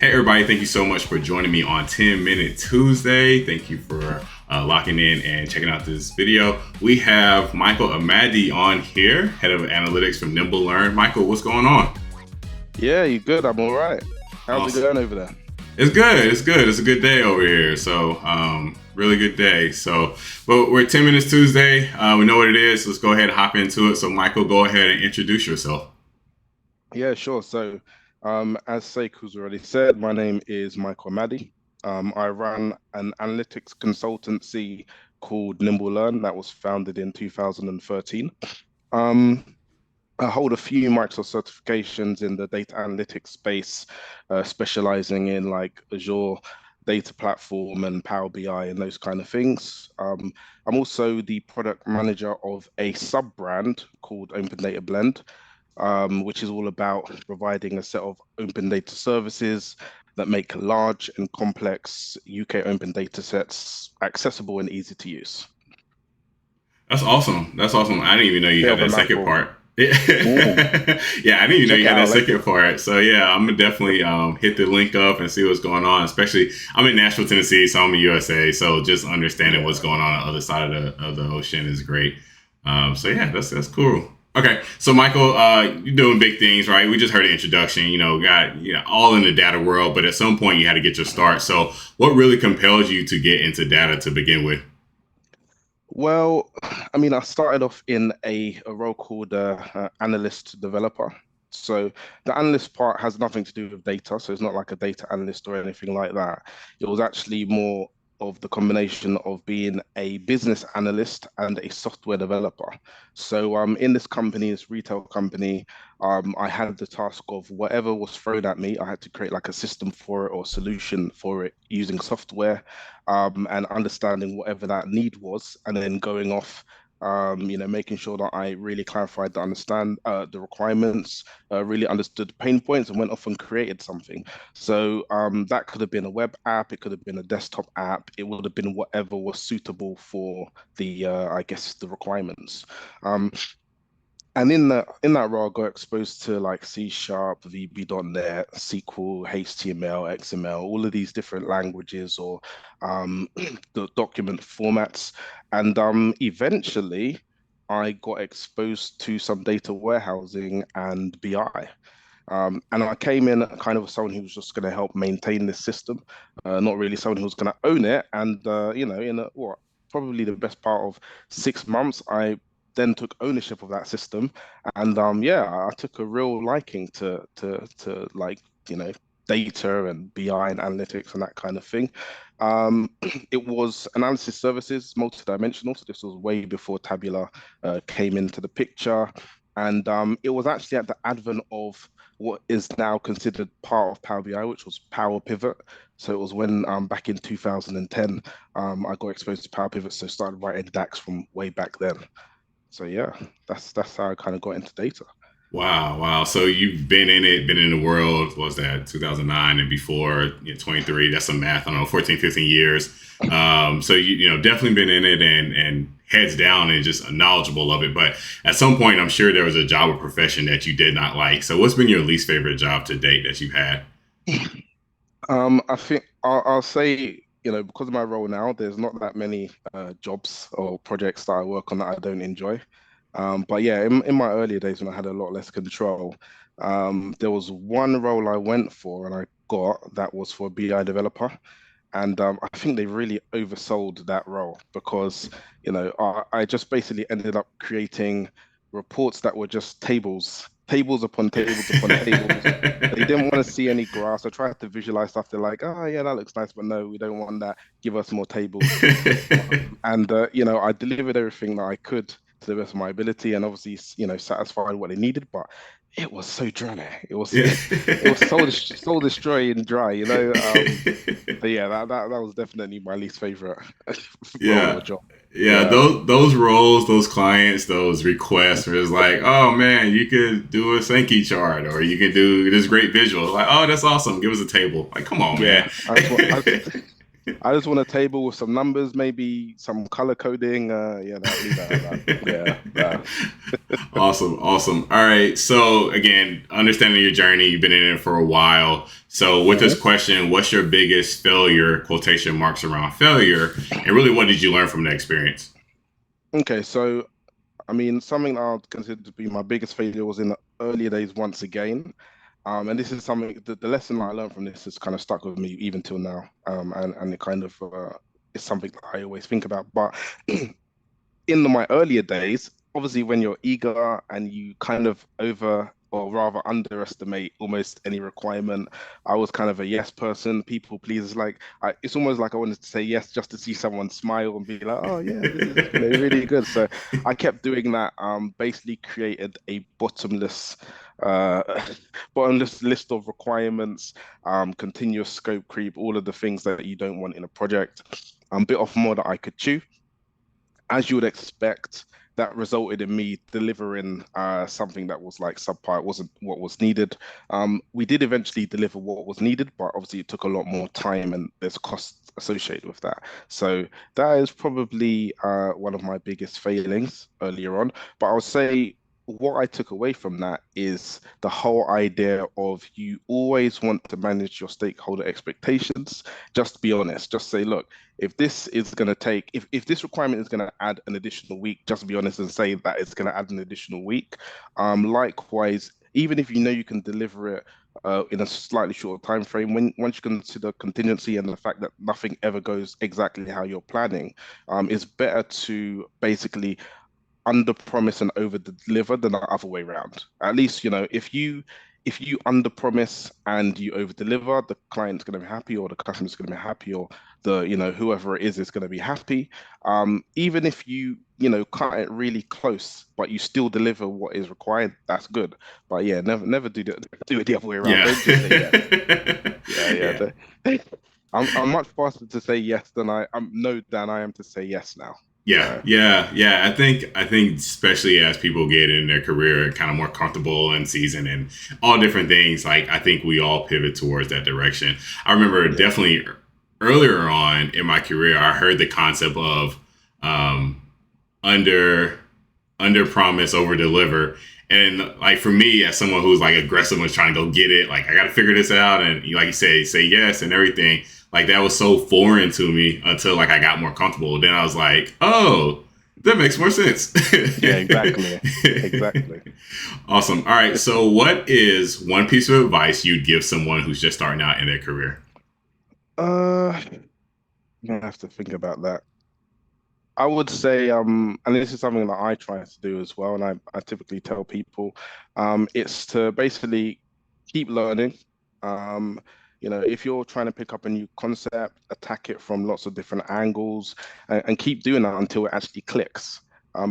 Hey, everybody, thank you so much for joining me on 10 Minute Tuesday. Thank you for locking in and checking out this video. We have Michael Amadi on here, head of analytics from Nimble Learn. Michael, what's going on? Yeah, you good? I'm all right. How's it Awesome. going over there? It's good. It's good. It's a good day over here. So, really good day. So, well, we're 10 Minutes Tuesday. We know what it is. Let's go ahead and hop into it. So, Michael, go ahead and introduce yourself. Yeah, sure. As Seiku's already said, my name is Michael Amadi. I run an analytics consultancy called Nimble Learn that was founded in 2013. Um, I hold a few Microsoft certifications in the data analytics space, specializing in like Azure data platform and Power BI and those kind of things. I'm also the product manager of a sub brand called Open Data Blend, which is all about providing a set of open data services that make large and complex UK open data sets accessible and easy to use. That's awesome. That's awesome. I didn't even know you Bit had of a that second mouthful. part. Yeah, Mm, yeah, I didn't even know check you it had that out second later. part. So yeah, I'm gonna definitely hit the link up and see what's going on. Especially, I'm in Nashville, Tennessee, so I'm in USA. So just understanding what's Yeah. going on the other side of the ocean is great. So yeah, that's cool. Okay, so Michael, you're doing big things, right? We just heard an introduction. Got all in the data world, but at some point you had to get your start. So what really compelled you to get into data to begin with? Well, I mean, I started off in a role called analyst developer. So the analyst part has nothing to do with data. So it's not like a data analyst or anything like that. It was actually more of the combination of being a business analyst and a software developer. In this company, this retail company, I had the task of whatever was thrown at me, I had to create like a system for it or solution for it using software, and understanding whatever that need was, and then going off, making sure that I really clarified the understand the requirements, really understood the pain points, and went off and created something. That could have been a web app, it could have been a desktop app, it would have been whatever was suitable for I guess, the requirements. Um, and in that role, I got exposed to like C Sharp, VB.NET, SQL, HTML, XML, all of these different languages or the document formats. And eventually, I got exposed to some data warehousing and BI. And I came in kind of someone who was just going to help maintain this system, not really someone who was going to own it. And in probably the best part of 6 months, I then took ownership of that system, and yeah, I took a real liking to like data and BI and analytics and that kind of thing. Um, it was analysis services, multidimensional. So this was way before Tabular came into the picture. And it was actually at the advent of what is now considered part of Power BI, which was Power Pivot. So it was when back in 2010, I got exposed to Power Pivot, so started writing DAX from way back then. So yeah, that's how I kind of got into data. Wow, wow. So you've been in it, been in the world, what was that 2009 and before, 23, that's some math, I don't know, 14, 15 years. So definitely been in it and heads down and just knowledgeable of it. But at some point, I'm sure there was a job or profession that you did not like. So what's been your least favorite job to date that you've had? I think I'll say, because of my role now, there's not that many jobs or projects that I work on that I don't enjoy. But yeah, in my earlier days when I had a lot less control, there was one role I went for and I got that was for a BI developer. And I think they really oversold that role because, I just basically ended up creating reports that were just tables, tables upon tables upon tables. They didn't want to see any graphs. I tried to visualize stuff. They're like, oh, yeah, that looks nice, but no, we don't want that. Give us more tables. And I delivered everything that I could to the best of my ability, and obviously, satisfied what they needed. But it was so dry. It was Yeah. it was soul destroying dry. But yeah, that was definitely my least favorite role or Yeah. job. Yeah, Yeah. those roles, those clients, those requests were just like, oh man, you could do a Sankey chart or you could do this great visual. Like, oh, that's awesome. Give us a table. Like, come on, Yeah, man. that's what I, I just want a table with some numbers, maybe some color coding. Yeah, that, leave that at that. Yeah, Awesome, awesome. All right. So again, understanding your journey, you've been in it for a while. So with this Mhm. question, what's your biggest failure, quotation marks around failure, and really what did you learn from the experience? Okay, so I mean, something that I would consider to be my biggest failure was in the earlier days once again. And this is something that the lesson that I learned from this has kind of stuck with me even till now. And it kind of is something that I always think about. But my earlier days, obviously when you're eager and you kind of over or rather underestimate almost any requirement, I was kind of a yes person, people please. It's almost like I wanted to say yes just to see someone smile and be like, oh yeah, this is really good. So I kept doing that. Basically created a uh, bottomless list of requirements, continuous scope creep, all of the things that you don't want in a project. Bit off more that I could chew as you would expect, that resulted in me delivering something that was like subpar. It wasn't what was needed. We did eventually deliver what was needed, but obviously it took a lot more time and there's costs associated with that. So that is probably one of my biggest failings earlier on. But I would say what I took away from that is the whole idea of you always want to manage your stakeholder expectations. Just be honest. Just say, look, if this is going to take if this requirement is going to add an additional week, just be honest and say that it's going to add an additional week. Likewise, even if you know you can deliver it in a slightly shorter time frame, when once you consider contingency and the fact that nothing ever goes exactly how you're planning, it's better to basically under promise and over deliver than the other way around. At least, if you under promise and you over deliver, the client's going to be happy or the customer's going to be happy or whoever it is going to be happy. Even if cut it really close, but you still deliver what is required, that's good. But yeah, never do it the other way around. Yeah. Don't just say yes. Yeah, yeah. Yeah. I'm much faster to say yes than I'm no than I am to say yes now. Yeah, So yeah, yeah. I think especially as people get in their career kind of more comfortable and seasoned and all different things, like I think we all pivot towards that direction. I remember yeah. definitely earlier on in my career, I heard the concept of um, under under promise, over deliver. And like for me, as someone who's like aggressive and trying to go get it, like I got to figure this out, and like you say yes and everything. Like that was so foreign to me until like I got more comfortable. Then I was like, oh, that makes more sense. Yeah, exactly. Exactly. Awesome. All right. So, what is one piece of advice you'd give someone who's just starting out in their career? Uh, I have to think about that. I would say, and this is something that I try to do as well, and I typically tell people, it's to basically keep learning. Um, if you're trying to pick up a new concept, attack it from lots of different angles, and keep doing that until it actually clicks.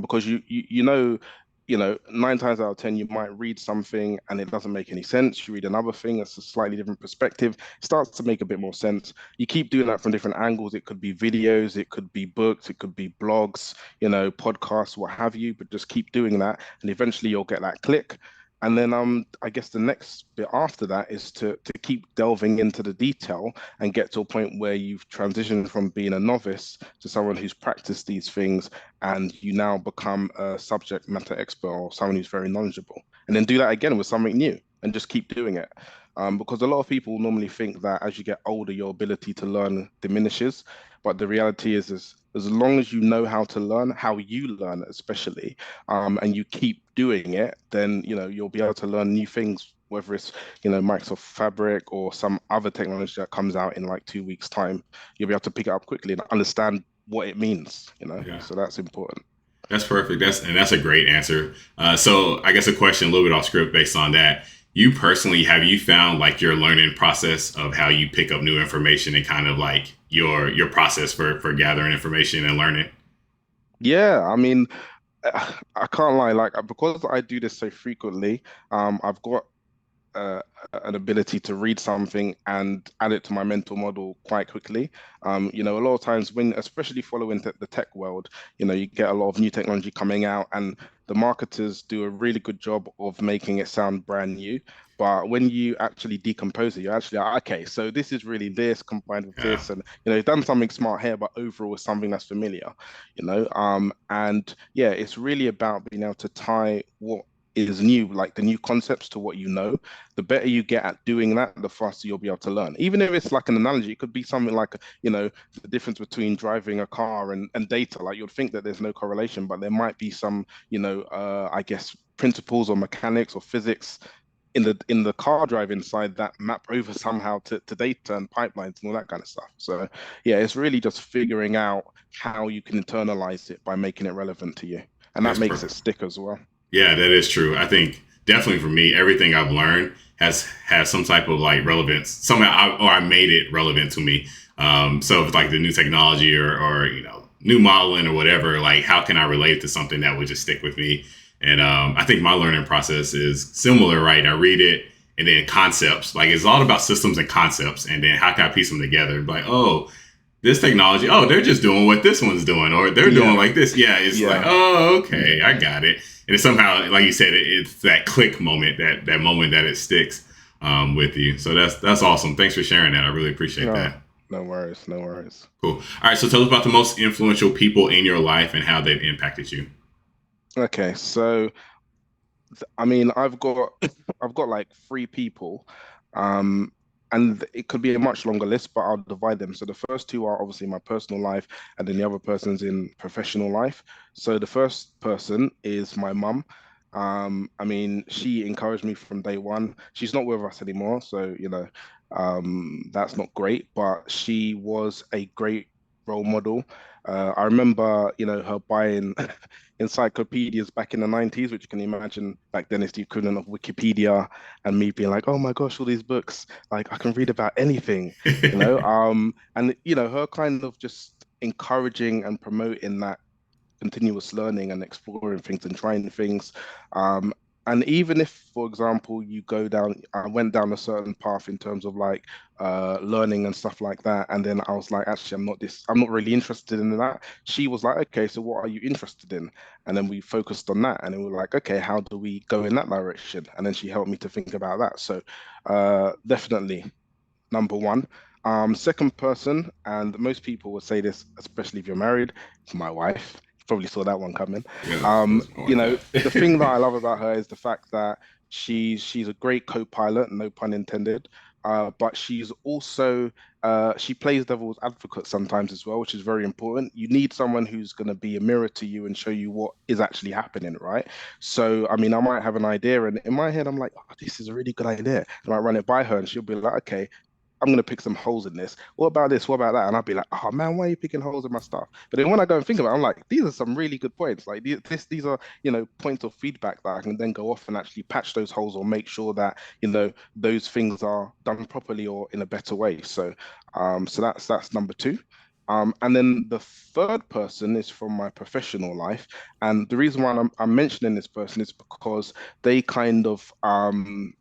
Because nine times out of ten, you might read something and it doesn't make any sense. You read another thing that's a slightly different perspective, it starts to make a bit more sense. You keep doing that from different angles. It could be videos, it could be books, it could be blogs, podcasts, what have you, but just keep doing that. And eventually you'll get that click. And then I guess the next bit after that is to keep delving into the detail and get to a point where you've transitioned from being a novice to someone who's practiced these things and you now become a subject matter expert or someone who's very knowledgeable. And then do that again with something new and just keep doing it. Because a lot of people normally think that as you get older, your ability to learn diminishes. But the reality is as long as you know how to learn, how you learn, especially, and you keep doing it, then you'll be able to learn new things, whether it's Microsoft Fabric or some other technology that comes out in like 2 weeks' time. You'll be able to pick it up quickly and understand what it means. Yeah. So that's important. That's perfect. That's a great answer. So I guess a question a little bit off script based on that. You personally, have you found like your learning process of how you pick up new information and kind of like your process for gathering information and learning? Yeah, I mean, I can't lie, like because I do this so frequently, I've got uh, an ability to read something and add it to my mental model quite quickly. A lot of times when, especially following the tech world, you get a lot of new technology coming out and the marketers do a really good job of making it sound brand new. But when you actually decompose it, you're actually like, okay, so this is really this combined with Yeah. this, and you've done something smart here, but overall it's something that's familiar, and yeah, it's really about being able to tie what is new, like the new concepts to what you know. The better you get at doing that, the faster you'll be able to learn. Even if it's like an analogy, it could be something like, the difference between driving a car and data. Like you'd think that there's no correlation, but there might be some, I guess principles or mechanics or physics in the car driving side that map over somehow to data and pipelines and all that kind of stuff. So yeah, it's really just figuring out how you can internalize it by making it relevant to you. And that That's makes it perfect. stick as well. Yeah, that is true. I think definitely for me, everything I've learned has some type of like relevance. Somehow, I made it relevant to me. So if like the new technology or new modeling or whatever, like how can I relate it to something that would just stick with me? And I think my learning process is similar, right? I read it and then concepts. Like it's all about systems and concepts, and then how can I piece them together? Like, oh, this technology, oh, they're just doing what this one's doing, or they're doing Yeah, like this. Yeah, it's like, yeah. oh, okay, I got it. And it's somehow, like you said, it's that click moment, that moment that it sticks with you. So that's awesome. Thanks for sharing that. I really appreciate No, that. no worries, no worries. Cool. All right, so tell us about the most influential people in your life and how they've impacted you. Okay, so I mean, I've got I've got like three people, um, and it could be a much longer list, but I'll divide them. So the first two are obviously my personal life, and then the other person's in professional life. So the first person is my mum. I mean, she encouraged me from day one. She's not with us anymore, so that's not great, but she was a great role model. I remember, her buying encyclopedias back in the 90s, which you can imagine back then is the equivalent of Wikipedia, and me being like, oh my gosh, all these books, like I can read about anything, and her kind of just encouraging and promoting that continuous learning and exploring things and trying things. Um, and even if, for example, I went down a certain path in terms of like learning and stuff like that, and then I was like, actually, I'm not really interested in that. She was like, okay, so what are you interested in? And then we focused on that, and then we were like, okay, how do we go in that direction? And then she helped me to think about that. So definitely number one. Second person, and most people would say this, especially if you're married, it's my wife. You probably saw that one coming. Yeah, that's more like The thing that that. I love about her is the fact that she's a great co-pilot, no pun intended. But she's also she plays devil's advocate sometimes as well, which is very important. You need someone who's going to be a mirror to you and show you what is actually happening, right? So, I mean, I might have an idea, and in my head, I'm like, oh, this is a really good idea. And I run it by her, and she'll be like, okay, I'm gonna pick some holes in this. What about this? What about that? And I'll be like, oh man, why are you picking holes in my stuff? But then when I go and think about it, I'm like, these are some really good points. Like these are, points of feedback that I can then go off and actually patch those holes or make sure that, those things are done properly or in a better way. So that's number two. And then the third person is from my professional life. And the reason why I'm mentioning this person is because they kind of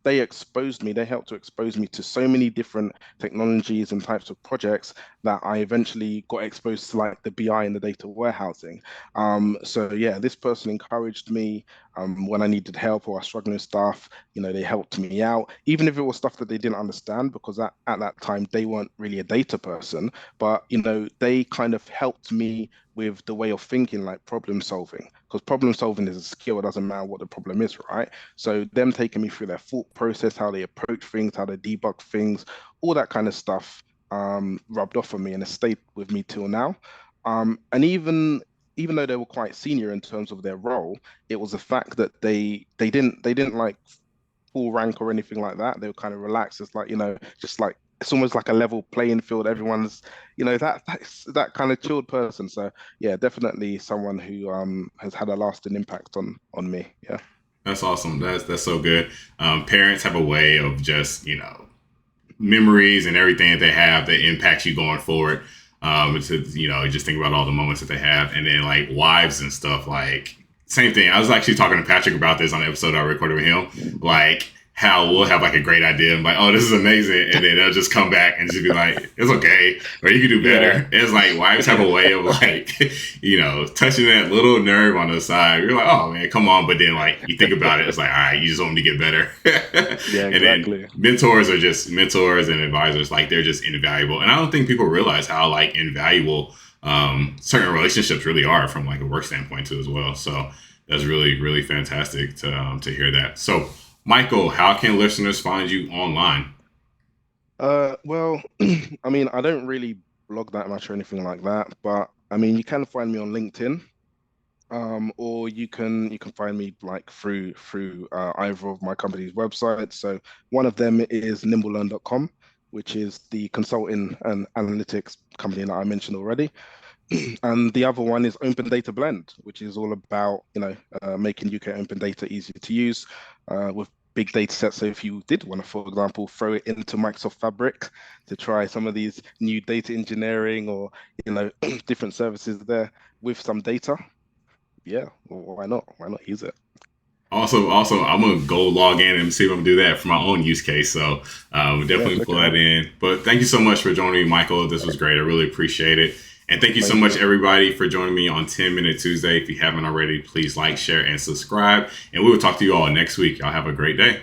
they exposed me, they helped to expose me to so many different technologies and types of projects that I eventually got exposed to like the BI and the data warehousing. So yeah, this person encouraged me when I needed help or I was struggling with stuff. They helped me out, even if it was stuff that they didn't understand, because at that time they weren't really a data person, but they kind of helped me with the way of thinking, like problem solving, because problem solving is a skill. It doesn't matter what the problem is, right? So them taking me through their thought process, how they approach things, how they debug things, all that kind of stuff rubbed off on me and has stayed with me till now. And even though they were quite senior in terms of their role, it was the fact that they didn't like full rank or anything like that. They were kind of relaxed. It's like, just like it's almost like a level playing field. Everyone's, that's that kind of chilled person. So yeah, definitely someone who has had a lasting impact on me. Yeah. That's awesome. That's so good. Parents have a way of just memories and everything that they have that impacts you going forward. To just think about all the moments that they have, and then like wives and stuff. Like same thing. I was actually talking to Patrick about this on the episode I recorded with him. Like how we'll have like a great idea and like, oh, this is amazing, and then they'll just come back and just be like, it's okay, or you can do Yeah. better. It's like wives have a way of like, touching that little nerve on the side. You're like, oh man, come on, but then like you think about it, it's like, all right, you just want them to get better. Yeah, And then exactly. mentors are just mentors and advisors, like they're just invaluable. And I don't think people realize how like invaluable certain relationships really are from like a work standpoint too as well. So that's really, really fantastic to hear that. So, Michael, how can listeners find you online? Well, I mean, I don't really blog that much or anything like that, but I mean, you can find me on LinkedIn, or you can find me like through either of my company's websites. So one of them is nimblelearn.com, which is the consulting and analytics company that I mentioned already. And the other one is Open Data Blend, which is all about, making UK open data easier to use with big data sets. So if you did want to, for example, throw it into Microsoft Fabric to try some of these new data engineering or, different services there with some data, yeah, well, why not? Why not use it? Also, I'm gonna go log in and see if I'm gonna do that for my own use case. So we'll Yeah, definitely check pull it that out. in. But thank you so much for joining me, Michael. This was great. I really appreciate it. And thank you so Thank much, you. everybody, for joining me on 10 Minute Tuesday. If you haven't already, please like, share, and subscribe. And we will talk to you all next week. Y'all have a great day.